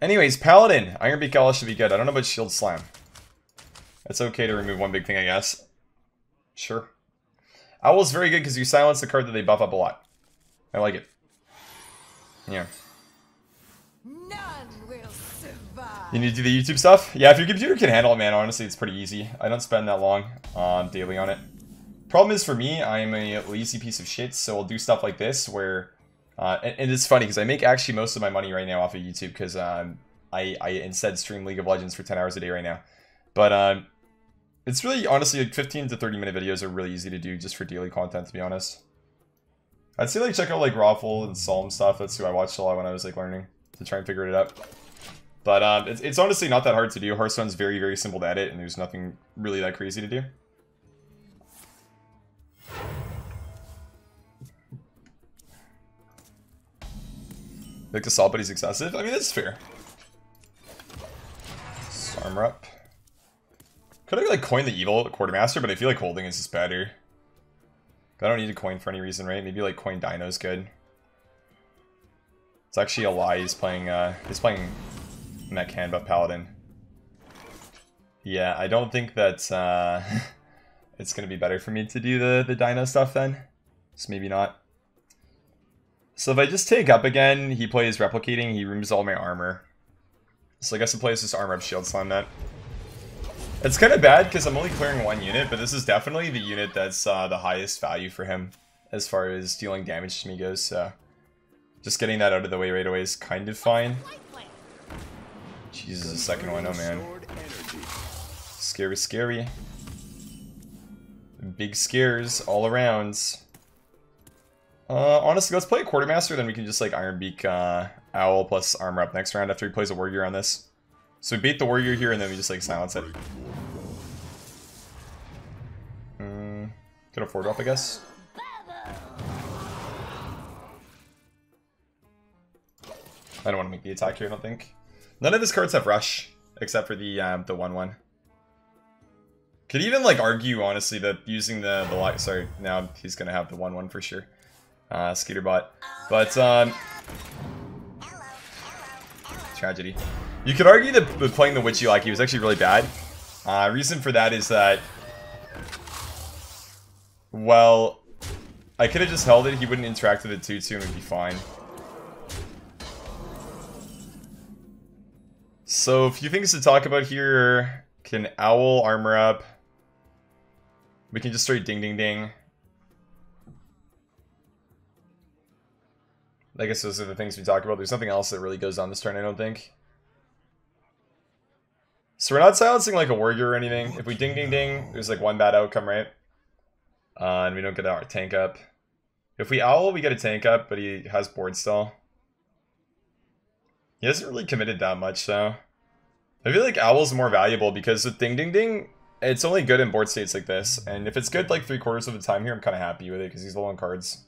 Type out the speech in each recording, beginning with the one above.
Anyways, Paladin. Ironbeak Owl should be good. I don't know about Shield Slam. It's okay to remove one big thing, I guess. Sure. Owl's very good because you silence the card that they buff up a lot. I like it. Yeah. None will survive. You need to do the YouTube stuff? Yeah, if your computer can handle it, man, honestly, it's pretty easy. I don't spend that long daily on it. Problem is, for me, I'm a lazy piece of shit, so I'll do stuff like this where... and it's funny, because I make actually most of my money right now off of YouTube, because I instead stream League of Legends for 10 hours a day right now. But it's really, honestly, like 15 to 30-minute videos are really easy to do just for daily content, to be honest. I'd say, like, check out, like, Raffle and Psalm stuff. That's who I watched a lot when I was, like, learning to try and figure it out. But it's honestly not that hard to do. Hearthstone's very, very simple to edit, and there's nothing really that crazy to do. Like, assault, but he's excessive? I mean, that's fair. Just armor up. Could I, like, coin the evil Quartermaster, but I feel like holding is just better. I don't need to coin for any reason, right? Maybe, like, coin Dino's good. It's actually a lie. He's playing Mech Hand, but Paladin. Yeah, I don't think that, it's gonna be better for me to do the Dino stuff then. Just maybe not. So if I just take up again, he plays Replicating, he removes all my armor. So I guess the plays just armor up Shield Slam that. It's kind of bad because I'm only clearing one unit, but this is definitely the unit that's the highest value for him as far as dealing damage to me goes, so just getting that out of the way right away is kind of fine. Jesus, the second one, oh man. Scary, scary. Big scares all around. Honestly, let's play a Quartermaster, then we can just like Ironbeak Owl plus armor up next round after he plays a Warrior on this. So we bait the Warrior here, and then we just like silence it. Could afford drop, I guess. I don't want to make the attack here, I don't think. None of his cards have Rush, except for the 1/1. Could even like argue, honestly, that using the light. Sorry, now he's gonna have the 1/1 for sure. Skaterbot, but tragedy. You could argue that playing the Witchy Lackey was actually really bad. Reason for that is that, well, I could have just held it. He wouldn't interact with it 2/2 and we'd be fine. So a few things to talk about here. Can Owl armor up? We can just straight ding ding ding. I guess those are the things we talk about. There's nothing else that really goes on this turn, I don't think. So we're not silencing like a Warrior or anything. If we ding ding ding, there's like one bad outcome, right? And we don't get our tank up. If we Owl, we get a tank up, but he has board still. He hasn't really committed that much, so I feel like Owl's more valuable because with ding ding ding, it's only good in board states like this. And if it's good like 3/4 of the time here, I'm kind of happy with it because he's low on cards.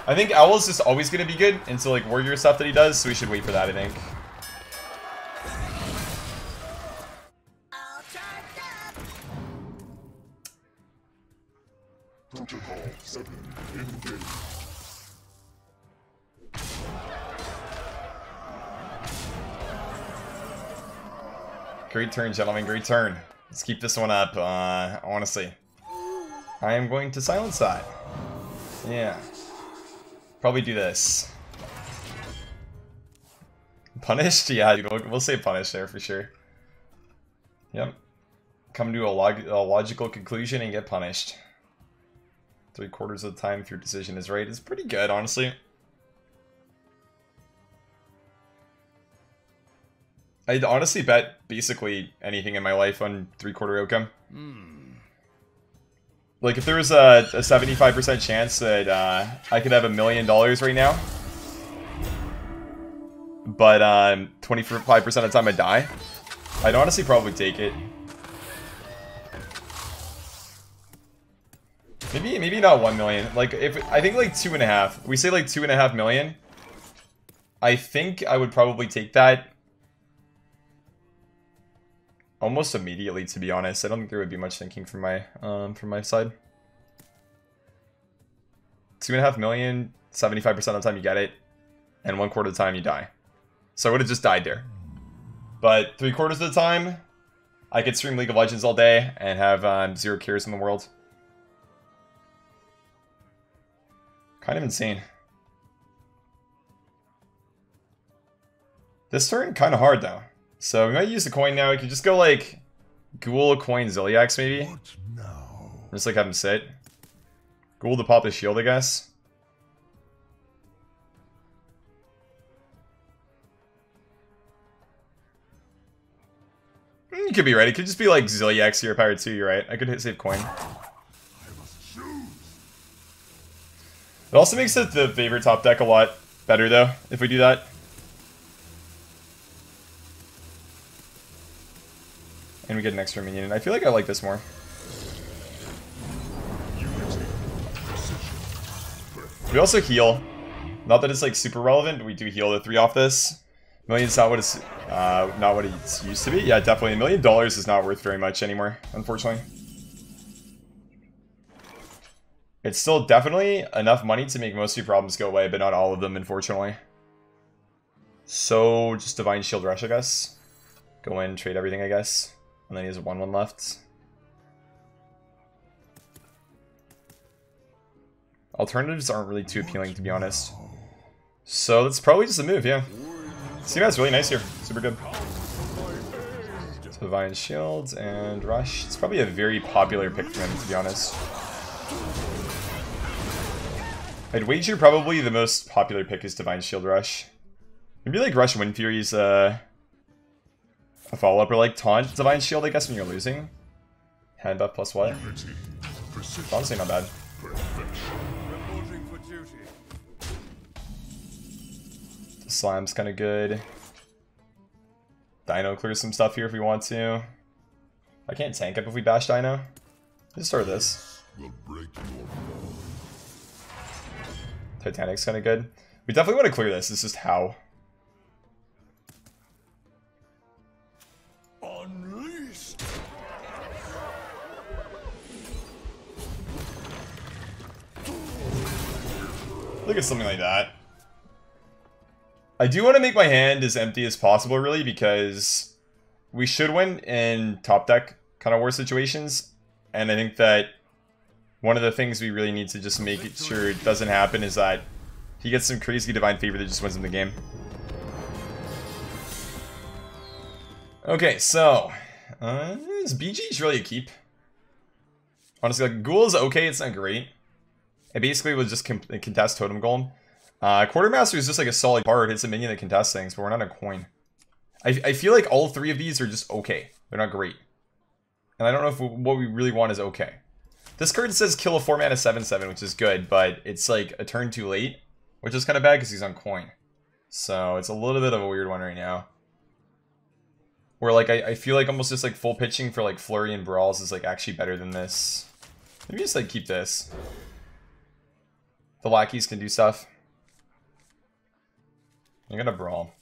I think Owl is just always going to be good until like Warrior stuff that he does, so we should wait for that, I think. Protocol 7 engaged. Great turn, gentlemen, great turn. Let's keep this one up, honestly. I am going to silence that. Yeah. Probably do this. Punished? Yeah, we'll say punished there for sure. Yep. Come to a logical conclusion and get punished. 3/4 of the time if your decision is right is pretty good, honestly. I'd honestly bet basically anything in my life on 3/4 outcome. Like, if there was a 75% chance that I could have $1 million right now, but 25% of the time I die, I'd honestly probably take it. Maybe not 1 million. Like, if I think like 2.5. We say like 2.5 million. I think I would probably take that almost immediately, to be honest. I don't think there would be much thinking from my side. 2.5 million, 75% of the time you get it, and 1/4 of the time you die. So I would have just died there. But 3/4 of the time, I could stream League of Legends all day and have 0 cares in the world. Kind of insane. This turn, kind of hard though. So we might use the coin now. We could just go like Ghoul, coin, Zilliax maybe. Just like have him sit. Ghoul to pop the shield, I guess. You could be right. It could just be like Zilliax here, Pirate 2, you're right. I could hit save coin. It also makes it the favorite top deck a lot better though, if we do that. And we get an extra minion, and I feel like I like this more. We also heal. Not that it's like super relevant, but we do heal the 3 off this. Million's not what it's not what it's used to be. Yeah, definitely. $1 million is not worth very much anymore, unfortunately. It's still definitely enough money to make most of your problems go away, but not all of them, unfortunately. So, just Divine Shield Rush, I guess. Go in, trade everything, I guess. And then he has a 1/1 left. Alternatives aren't really too appealing, to be honest. So, that's probably just a move, yeah. Siamat's really nice here. Super good. So Divine Shield and Rush. It's probably a very popular pick for him, to be honest. I'd wager probably the most popular pick is Divine Shield Rush. Maybe like Rush Wind Fury's a follow-up, or like Taunt Divine Shield, I guess, when you're losing. Hand buff plus what? It's honestly not bad. The Slam's kind of good. Dyn-o clears some stuff here if we want to. I can't tank up if we bash Dyn-o. Let's start this. Titanic's kind of good. We definitely want to clear this. It's just how. Look at something like that. I do want to make my hand as empty as possible, really, because we should win in top deck kind of war situations. And I think that one of the things we really need to just make sure it doesn't happen is that he gets some crazy Divine Favor that just wins him the game. Okay, so this BG is really a keep. Honestly, like, Ghoul is okay, it's not great. It basically was just contest Totem Golem. Quartermaster is just like a solid card. It's a minion that contests things, but we're not a coin. I feel like all 3 of these are just okay. They're not great. And I don't know if what we really want is okay. This card says kill a 4-mana 7/7, which is good, but it's like a turn too late, which is kind of bad because he's on coin. So it's a little bit of a weird one right now. Where like I feel like almost just like full pitching for like Flurry and Brawls is like actually better than this. Maybe just like keep this. The lackeys can do stuff. I'm gonna Brawl.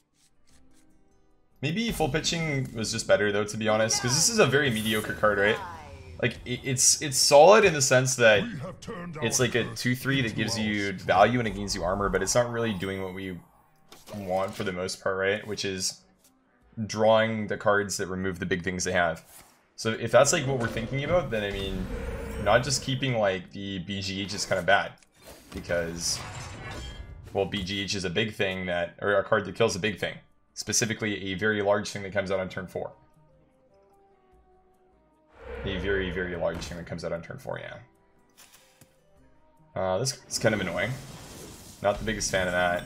Maybe full pitching was just better though, to be honest, because this is a very mediocre card, right? Like it's solid in the sense that it's like a 2/3 that gives you value and it gains you armor, but it's not really doing what we want for the most part, right? Which is drawing the cards that remove the big things they have. So if that's like what we're thinking about, then I mean, not just keeping like the BGH is kind of bad. Because, well, BGH is a big thing that, or a card that kills a big thing. Specifically, a very large thing that comes out on turn 4. A very, very large thing that comes out on turn 4, yeah. This is kind of annoying. Not the biggest fan of that.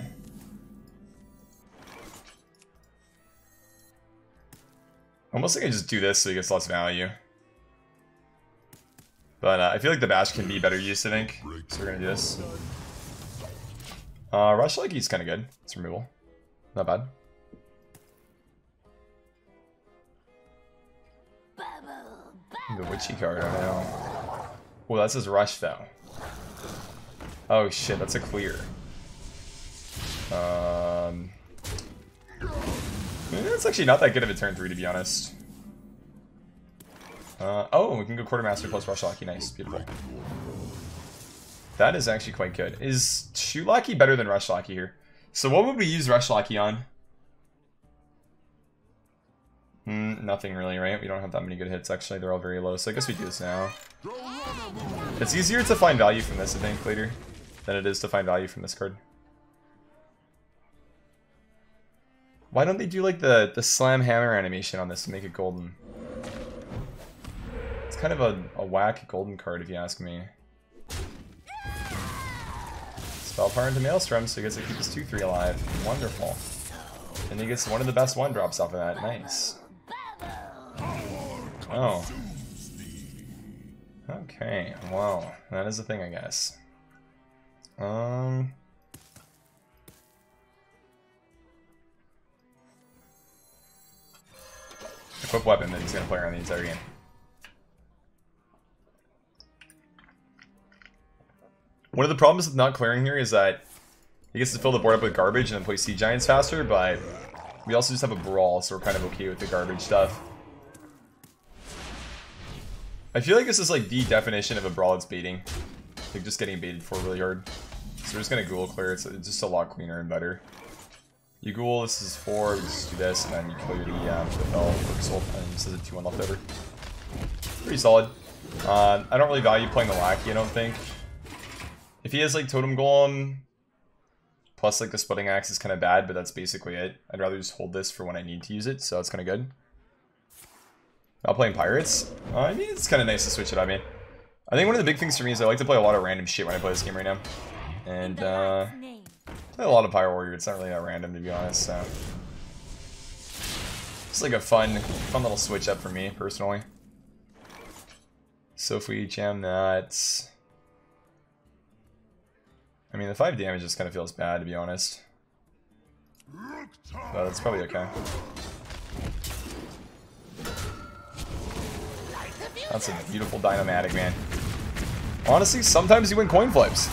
Almost like I just do this so he gets less value. But I feel like the bash can be better used, I think. So we're gonna do this. Rush like he's kind of good. It's removal. Not bad. The witchy card, I don't know. Oh, that's his rush though. Oh shit, that's a clear. It's actually not that good of a turn 3, to be honest. Oh, we can go Quartermaster plus Rush Locky. Nice, beautiful. That is actually quite good. Is Shoot Locky better than Rush Locky here? So what would we use Rush Locky on? Nothing really, right? We don't have that many good hits, actually. They're all very low, so I guess we do this now. It's easier to find value from this, I think, later, than it is to find value from this card. Why don't they do, like, the slam hammer animation on this to make it golden? It's kind of a whack golden card, if you ask me. Spell power into Maelstrom, so he gets to keep his 2-3 alive. Wonderful. And he gets one of the best 1-drops off of that. Nice. Oh. Okay, well, that is a thing, I guess. Equip weapon that he's gonna play around the entire game. One of the problems with not clearing here is that he gets to fill the board up with garbage and then play Sea Giants faster, but we also just have a Brawl, so we're kind of okay with the garbage stuff. I feel like this is like the definition of a Brawl that's baiting. Like just getting baited for really hard. So we're just gonna Ghoul clear, it's just a lot cleaner and better. You Ghoul, this is 4, we just do this, and then you clear the Fell for Soul, and this is a 2-1 left over. Pretty solid. I don't really value playing the Lackey, I don't think. If he has like Totem Golem, plus like the Splitting Axe is kind of bad, but that's basically it. I'd rather just hold this for when I need to use it, so that's kind of good. Not playing Pirates? I mean, it's kind of nice to switch it. I mean, I think one of the big things for me is I like to play a lot of random shit when I play this game right now. And, play a lot of Pyro Warrior. It's not really that random, to be honest, so. It's like a fun little switch up for me, personally. So if we jam that... I mean, the 5 damage just kind of feels bad, to be honest. But that's probably okay. That's a beautiful Dyn-o-matic, man. Honestly, sometimes you win coin flips.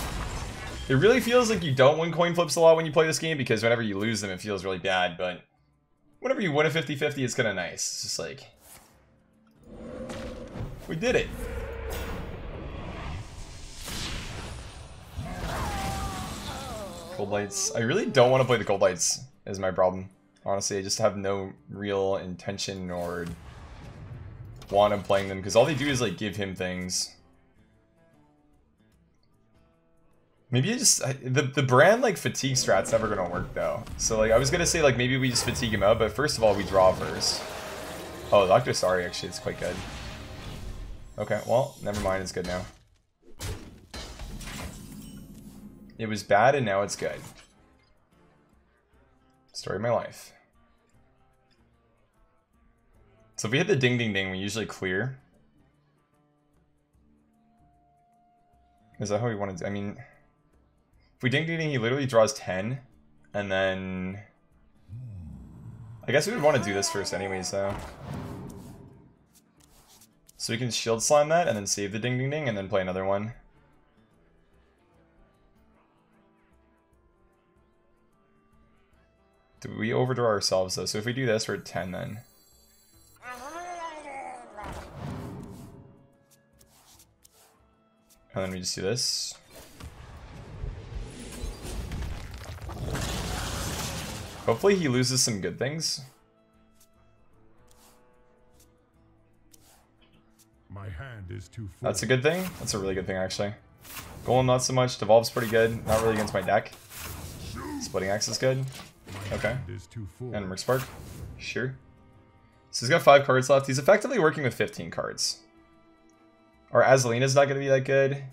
It really feels like you don't win coin flips a lot when you play this game, because whenever you lose them, it feels really bad, but whenever you win a 50-50, it's kind of nice. It's just like... we did it! Coldlights. I really don't want to play the Coldlights, is my problem. Honestly, I just have no real intention or want of playing them, because all they do is like give him things. Maybe the Brann like fatigue strat's never gonna work though. So like I was gonna say like maybe we just fatigue him out, but first of all we draw first. Oh, Dr. Sorry actually, it's quite good. Okay, well, never mind, it's good now. It was bad and now it's good. Story of my life. So if we hit the ding ding ding, we usually clear. Is that how we want to do? I mean, if we ding ding ding, he literally draws 10. And then... I guess we would want to do this first anyways, though. So we can shield slime that and then save the ding ding ding and then play another one. Do we overdraw ourselves though? So if we do this, we're at 10 then. And then we just do this. Hopefully he loses some good things. My hand is too full. That's a good thing. That's a really good thing actually. Golem not so much. Devolve's pretty good. Not really against my deck. Splitting Axe is good. Okay. And Merc Spark. Sure. So he's got 5 cards left. He's effectively working with 15 cards. Our Azalina's not going to be that good.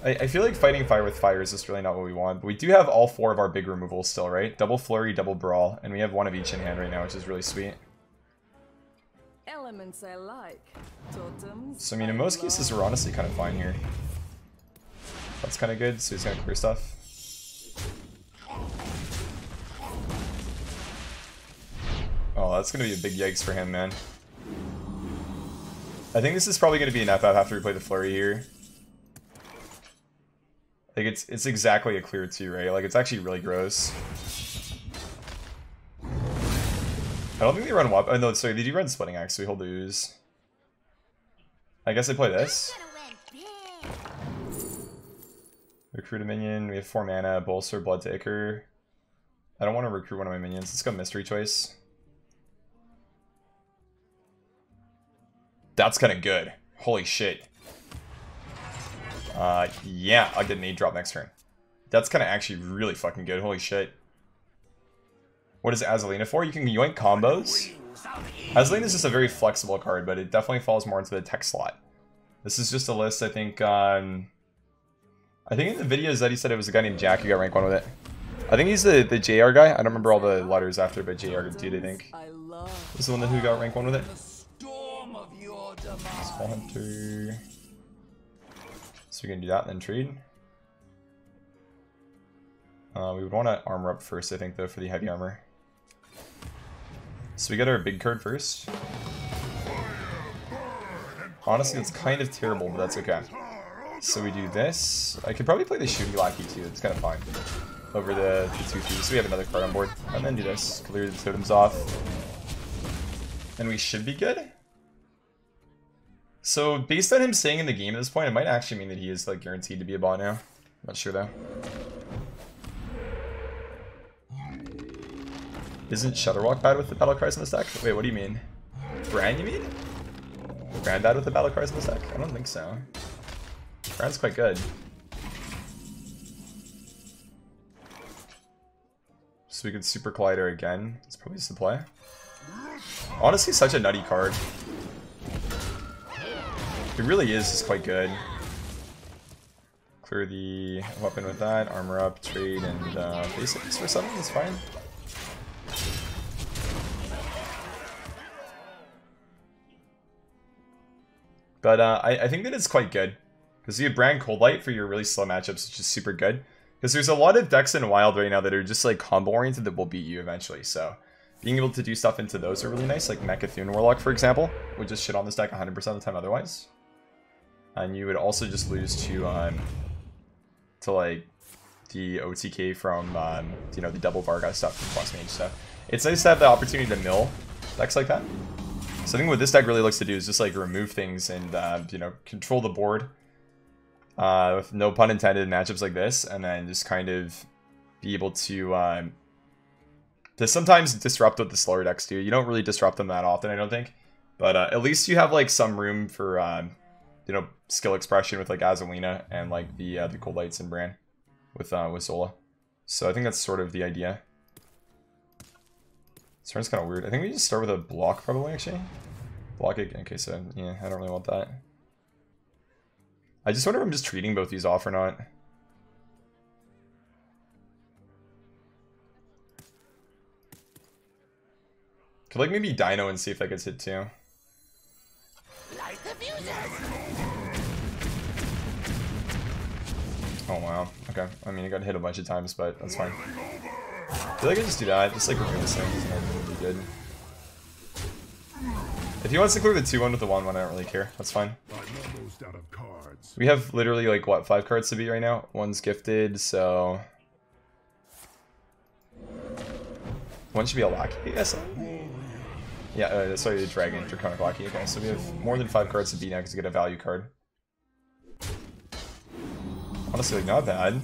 I feel like fighting fire with fire is just really not what we want. But we do have all 4 of our big removals still, right? Double Flurry, double Brawl. And we have 1 of each in hand right now, which is really sweet. Elements I like. Totems. So I mean, in most cases, we're honestly kind of fine here. That's kind of good. So he's going to clear stuff. Oh, that's going to be a big yikes for him, man. I think this is probably going to be an FF after we play the Flurry here. Like, it's exactly a clear 2, right? Like, it's actually really gross. I don't think they run WAP. Oh, no, sorry, they do run Splitting Axe, so we hold the Ooze. I guess I play this. Recruit a minion. We have 4 mana. Bolster, Blood Taker. I don't want to recruit one of my minions. Let's go Mystery Choice. that's kind of good. Holy shit. Yeah, I'll get an 8-drop next turn. That's kind of actually really fucking good. Holy shit. What is Azalina for? You can yoink combos. Azalina is just a very flexible card, but it definitely falls more into the tech slot. This is just a list, I think, in the videos that he said it was a guy named Jack who got rank 1 with it. I think he's the JR guy. I don't remember all the letters after, but JR dude, I think. This is the one who got rank 1 with it. Small Hunter. So we can do that and then trade. We would want to armor up first, I think, though, for the heavy armor. So we get our big card first. Honestly, it's kind of terrible, but that's okay. So we do this. I could probably play the Shooty Lackey too, it's kind of fine. Over the 2 feet, so we have another card on board. And then do this, clear the totems off. And we should be good. So based on him staying in the game at this point, it might actually mean that he is like guaranteed to be a bot now. Not sure though. Isn't Shutterwalk bad with the battle cries in this deck? Wait, what do you mean? Brann, you mean? Brann bad with the battle cries in this deck? I don't think so. Brann's quite good. So we could Supercollider again. That's probably just the play. Honestly, such a nutty card. It really is just quite good. Clear the weapon with that, armor up, trade, and basics for something, that's fine. But I think that it's quite good. Because you have Brann Coldlight for your really slow matchups, which is super good. Because there's a lot of decks in Wild right now that are just like combo oriented that will beat you eventually. So being able to do stuff into those are really nice. Like Mechathune Warlock, for example, would just shit on this deck 100% of the time otherwise. And you would also just lose to like the OTK from you know, the double Vargas stuff from Plus Mage stuff. It's nice to have the opportunity to mill decks like that. So I think what this deck really looks to do is just like remove things and you know, control the board with no pun intended matchups like this, and then just kind of be able to sometimes disrupt with the slower decks too. You don't really disrupt them that often, I don't think, but at least you have like some room for you know, skill expression with like Azalina and like the Coldlights and Brann with Zola. So I think that's sort of the idea. This turn's kind of weird. I think we just start with a block probably, actually. Block it. Okay, so yeah, I don't really want that. I just wonder if I'm just treating both these off or not. Could like maybe Dyn-o and see if that gets hit too. Oh wow, okay. I mean, I got hit a bunch of times, but that's fine. I feel like I just do that, just like remove this thing, and then it'll be good. If he wants to clear the 2-1 with the 1-1, I don't really care. That's fine. We have literally like, what, 5 cards to beat right now? One's gifted, so... One should be a Lackey, I guess. Yeah, sorry, the Dragon, Draconic Lackey. Okay, so we have more than 5 cards to beat now because we get a value card. Honestly, like, not bad.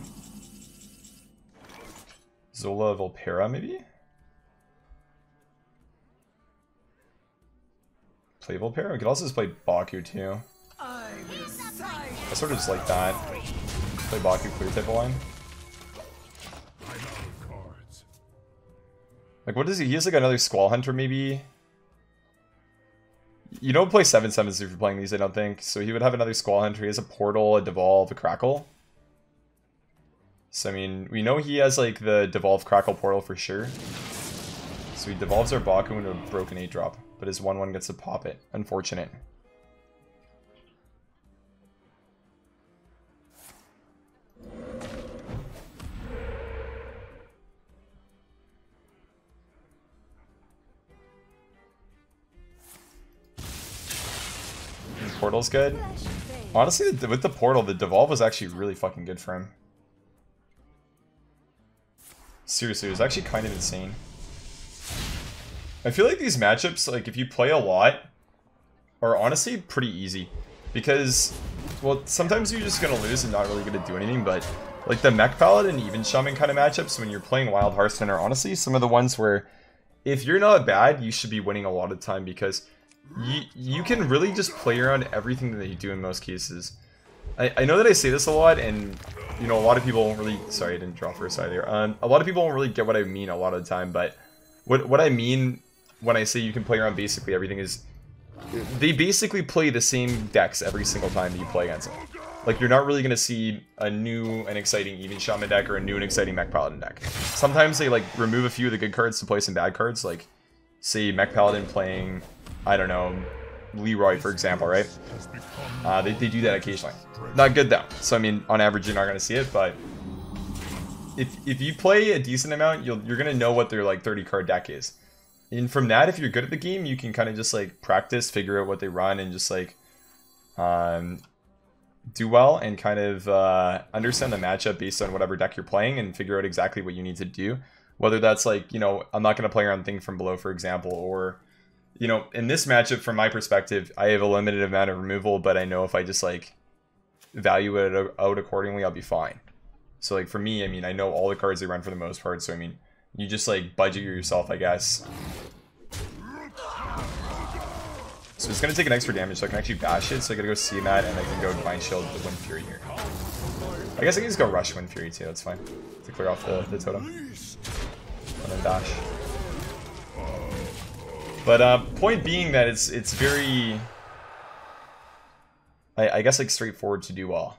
Zola Vulpera, maybe? Play Vulpera? We could also just play Baku, too. I sort of just like that. Play Baku, clear type of line. Like, what is he? He has like another Squall Hunter, maybe? You don't play 7/7s if you're playing these, I don't think. So he would have another Squall Hunter. He has a Portal, a Devolve, a Crackle. So, I mean, we know he has, like, the Devolve Crackle Portal for sure. So he devolves our Baku into a broken 8-drop. But his 1/1 gets to pop it. Unfortunate. Portal's good. Honestly, with the Portal, the Devolve was actually really fucking good for him. Seriously, it was actually kind of insane. I feel like these matchups, like, if you play a lot, are honestly pretty easy. Because, well, sometimes you're just gonna lose and not really gonna do anything, but, like, the Mech Paladin and even Shaman kind of matchups when you're playing Wild Hearthstone are honestly some of the ones where, if you're not bad, you should be winning a lot of the time, because you can really just play around everything that you do in most cases. I know that I say this a lot, and you know, a lot of people won't really. Sorry, I didn't draw for a side there. A lot of people won't really get what I mean a lot of the time, but what I mean when I say you can play around basically everything is they basically play the same decks every single time that you play against them. Like, you're not really going to see a new and exciting Even Shaman deck or a new and exciting Mech Paladin deck. Sometimes they, like, remove a few of the good cards to play some bad cards, like, say, Mech Paladin playing, I don't know, Leroy, for example, right? They do that occasionally. Not good, though. So, I mean, on average, you're not going to see it, but if you play a decent amount, you're going to know what their, like, 30-card deck is. And from that, if you're good at the game, you can kind of just, like, practice, figure out what they run, and just, like, do well and kind of understand the matchup based on whatever deck you're playing and figure out exactly what you need to do. Whether that's like, you know, I'm not going to play around Thing from Below, for example, or, you know, in this matchup, from my perspective, I have a limited amount of removal, but I know if I just, like, value it out accordingly, I'll be fine. So, like, for me, I mean, I know all the cards they run for the most part, so, I mean, you just, like, budget yourself, I guess. So it's going to take an extra damage, so I can actually bash it, so I gotta go Siamat, and I can go Divine Shield with Wind Fury here. I guess I can just go Rush Wind Fury too, that's fine. To clear off the totem. And then dash. But point being that it's very... I guess, like, straightforward to do well.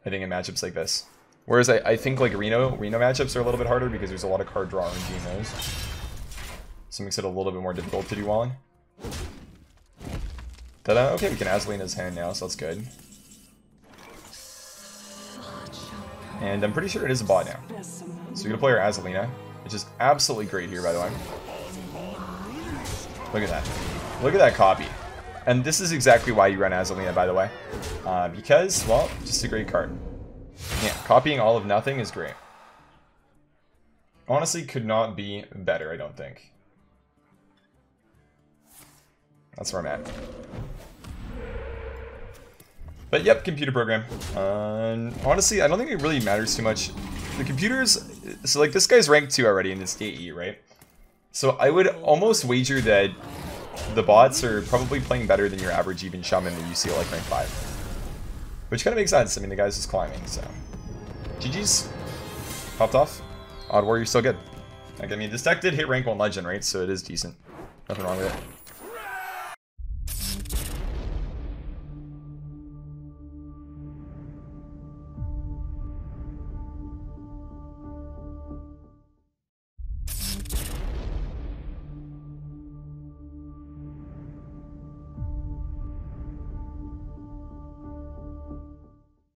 I think in matchups like this. Whereas I think, like, Reno matchups are a little bit harder because there's a lot of card draw RNG in those. So it makes it a little bit more difficult to do well in. Okay, we can Azalina's hand now, so that's good. And I'm pretty sure it is a bot now. So we're gonna play our Azalina, which is absolutely great here, by the way. Look at that. Look at that copy. And this is exactly why you run Azalina, by the way. Because, well, just a great card. Yeah, copying all of nothing is great. Honestly, could not be better, I don't think. That's where I'm at. But yep, computer program. Honestly, I don't think it really matters too much. The computers, so like this guy's rank 2 already in this DE, right? So I would almost wager that the bots are probably playing better than your average Even Shaman that you see at like rank 5. Which kind of makes sense. I mean, the guy's just climbing, so. GG's. Popped off. Odd Warrior's still good. Like, I mean, this deck did hit rank 1 legend, right? So it is decent. Nothing wrong with it.